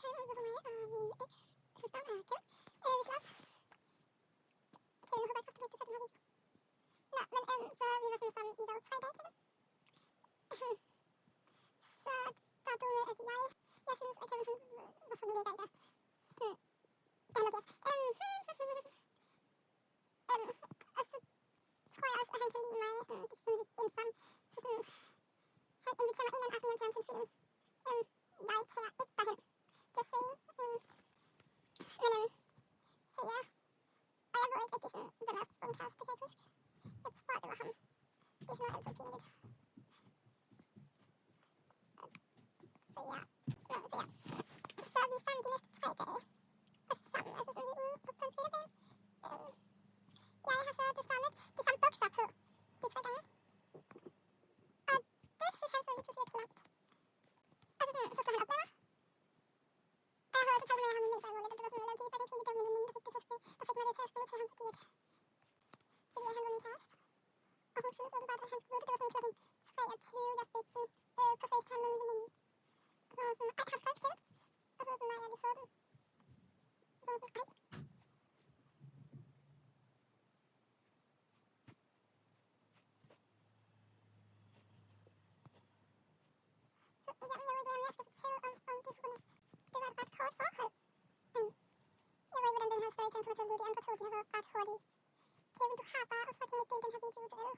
tegner vi på mig og min eks. Hans navn er Kevin. Vi slår op. Kevin, jeg håber ikke, du sætter den her video. Nå, men så vi var sådan sammen i dag 3 dage, Kevin. Så startede du med, at jeg synes, at Kevin var for lækker i dag. Sådan, der er noget gas. Og så tror jeg også, at han kan lide mig sådan, det sådan lidt ensom. Så sådan, han inviterer mig en eller anden aften hjem til ham til en film. Jeg tager ikke derhen. Just saying. Så ja. Og jeg ved ikke rigtig sådan, hvem er spunkast, det kan jeg ikke huske. Jeg tror, det var ham. Det er sådan noget altid pinligt. Så ja. Så er vi sammen de næste 3 dage. Og sammen, altså sådan lige ude på en skaterbane. Jeg har så de samme bukser på de 3 gange. Og det synes han så lige pludselig er klamt. Og så slår han op med mig. Og jeg havde også talt med ham mens jeg var lidt, og det var sådan en lille pige, der var min der fik mig lidt til at skrive til ham, fordi han var min kæreste. Og hun synes åbenbart, at han skulle vide det. Det var sådan klokken 23, jeg fik den på FaceTime med min veninde. Og så var hun sådan, ej, har du skrevet til Kevin? Og så var sådan, nej, jeg har lige fået den. Og så var hun sådan, ej. Så jeg ved ikke, hvad jeg skal fortælle om det, for det var et ret kort forhold. Jeg ved ikke, hvordan den her storytime kommer til at lyde. De andre to, de har været ret hurtige. Kevin, du har bare fucking ikke delt den her video til alle.